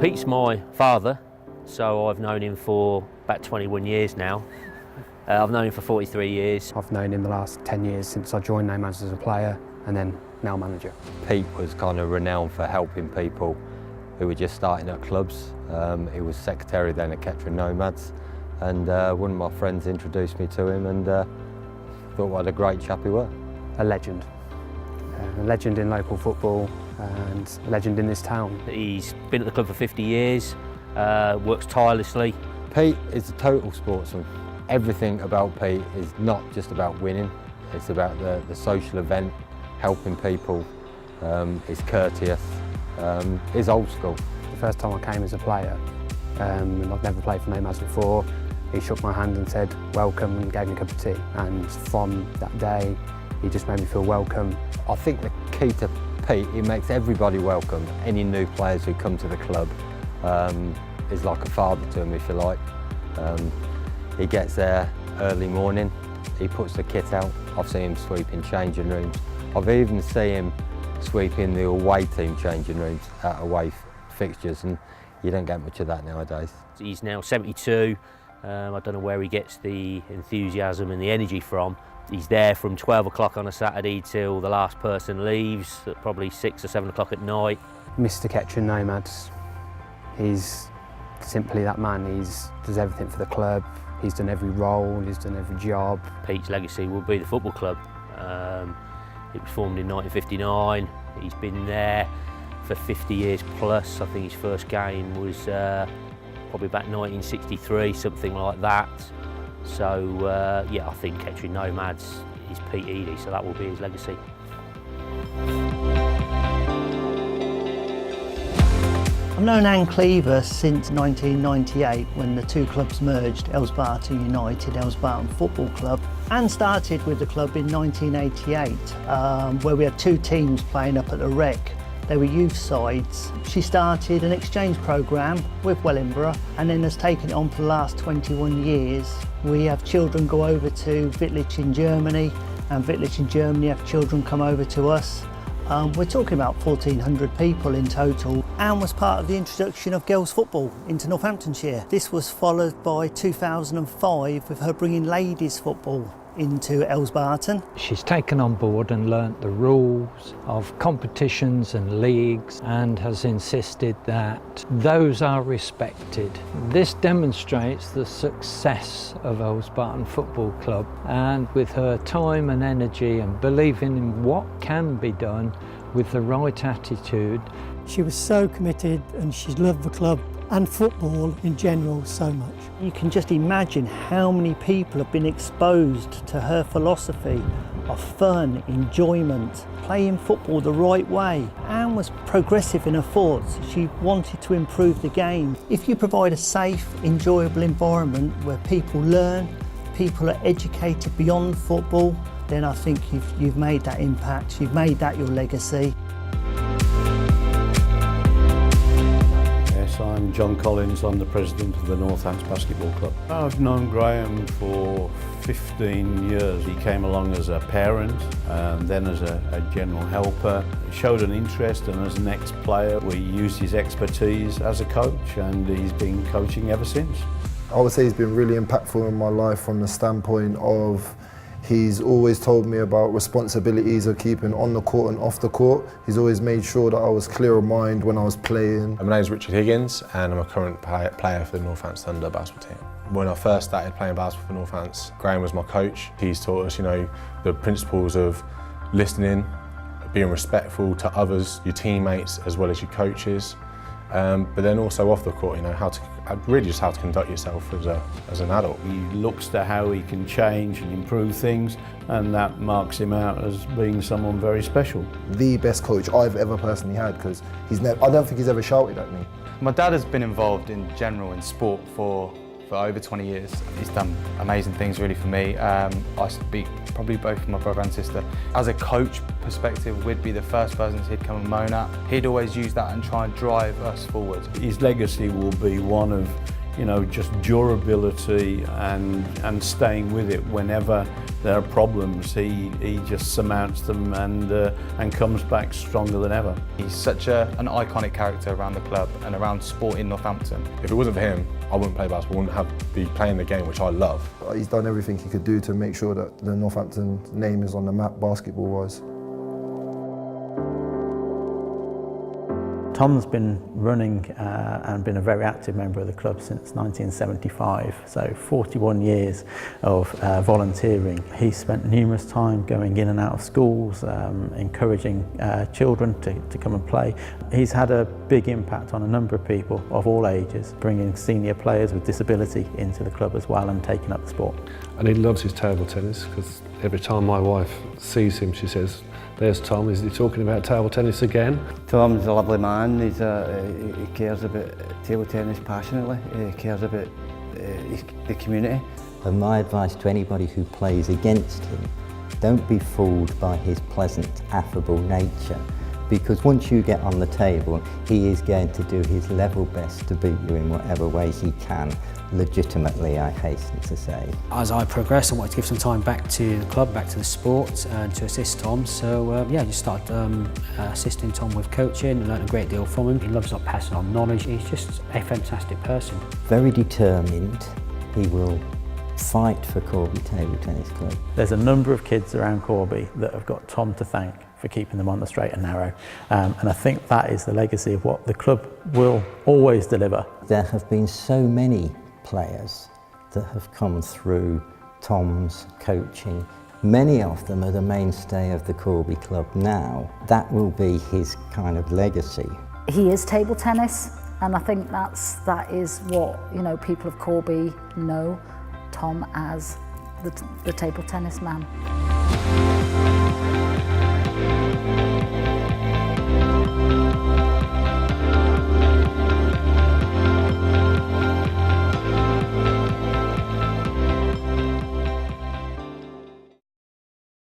Pete's my father, so I've known him for about 21 years now. I've known him for 43 years. I've known him the last 10 years since I joined Nomads as a player and then now manager. Pete was kind of renowned for helping people who were just starting at clubs. He was secretary then at Kettering Nomads, and one of my friends introduced me to him and thought what a great chap he was. A legend in local football and a legend in this town. He's been at the club for 50 years, works tirelessly. Pete is a total sportsman. Everything about Pete is not just about winning, it's about the social event, helping people. He's courteous, he's old school. The first time I came as a player, and I've never played for Nomads before, he shook my hand and said welcome and gave me a cup of tea, and from that day he just made me feel welcome. I think the key to Pete, he makes everybody welcome. Any new players who come to the club is like a father to him, if you like. He gets there early morning, he puts the kit out. I've seen him sweeping changing rooms. I've even seen him sweeping the away team changing rooms at away fixtures, and you don't get much of that nowadays. He's now 72. I don't know where he gets the enthusiasm and the energy from. He's there from 12 o'clock on a Saturday till the last person leaves at probably 6 or 7 o'clock at night. Mr. Kettering Nomads, he's simply that man. He does everything for the club. He's done every role, he's done every job. Pete's legacy will be the football club. It was formed in 1959. He's been there for 50 years plus. I think his first game was probably about 1963, something like that. So yeah, I think Kettering Nomads is Pete Eadie, so that will be his legacy. I've known Anne Cleaver since 1998 when the two clubs merged, Elsbarton United, Elsbarton Football Club. Anne started with the club in 1988 where we had two teams playing up at the Rec. They were youth sides. She started an exchange programme with Wellingborough and then has taken it on for the last 21 years. We have children go over to Wittlich in Germany, and Wittlich in Germany have children come over to us. We're talking about 1,400 people in total. Anne was part of the introduction of girls football into Northamptonshire. This was followed by 2005 with her bringing ladies football into Elsbarton. She's taken on board and learnt the rules of competitions and leagues and has insisted that those are respected. This demonstrates the success of Elsbarton Football Club, and with her time and energy and believing in what can be done with the right attitude. She was so committed and she loved the club and football in general so much. You can just imagine how many people have been exposed to her philosophy of fun, enjoyment, playing football the right way. Anne was progressive in her thoughts. She wanted to improve the game. If you provide a safe, enjoyable environment where people learn, people are educated beyond football, then I think you've made that impact, you've made that your legacy. I'm John Collins, I'm the president of the Northampton Basketball Club. I've known Graham for 15 years. He came along as a parent and then as a general helper. He showed an interest, and as an ex-player we used his expertise as a coach, and he's been coaching ever since. I would say he's been really impactful in my life from the standpoint of he's always told me about responsibilities of keeping on the court and off the court. He's always made sure that I was clear of mind when I was playing. My name is Richard Higgins and I'm a current player for the Northampton Thunder basketball team. When I first started playing basketball for Northampton, Graham was my coach. He's taught us, the principles of listening, being respectful to others, your teammates as well as your coaches. But then also off the court, how to conduct yourself as an adult. He looks to how he can change and improve things, and that marks him out as being someone very special. The best coach I've ever personally had, because I don't think he's ever shouted at me. My dad has been involved in general in sport for over 20 years. He's done amazing things really for me. I speak probably both for my brother and sister. As a coach perspective, we'd be the first person he'd come and moan at. He'd always use that and try and drive us forward. His legacy will be one of just durability and staying with it whenever there are problems, he just surmounts them and comes back stronger than ever. He's such an iconic character around the club and around sport in Northampton. If it wasn't for him, I wouldn't play basketball, wouldn't be playing the game, which I love. He's done everything he could do to make sure that the Northampton name is on the map basketball-wise. Tom's been running and been a very active member of the club since 1975, so 41 years of volunteering. He's spent numerous time going in and out of schools, encouraging children to come and play. He's had a big impact on a number of people of all ages, bringing senior players with disability into the club as well and taking up the sport. And he loves his table tennis, because every time my wife sees him, she says, "There's Tom, is he talking about table tennis again?" Tom's a lovely man. He cares about table tennis passionately. He cares about the community. And my advice to anybody who plays against him, don't be fooled by his pleasant, affable nature, because once you get on the table, he is going to do his level best to beat you in whatever way he can, legitimately, I hasten to say. As I progressed, I wanted to give some time back to the club, back to the sport, and to assist Tom. So yeah, I just started assisting Tom with coaching and learned a great deal from him. He loves passing on knowledge. He's just a fantastic person. Very determined. He will fight for Corby Table Tennis Club. There's a number of kids around Corby that have got Tom to thank for keeping them on the straight and narrow, and I think that is the legacy of what the club will always deliver. There have been so many players that have come through Tom's coaching. Many of them are the mainstay of the Corby Club now. That will be his kind of legacy. He is table tennis, and I think that is what people of Corby know Tom as, the table tennis man.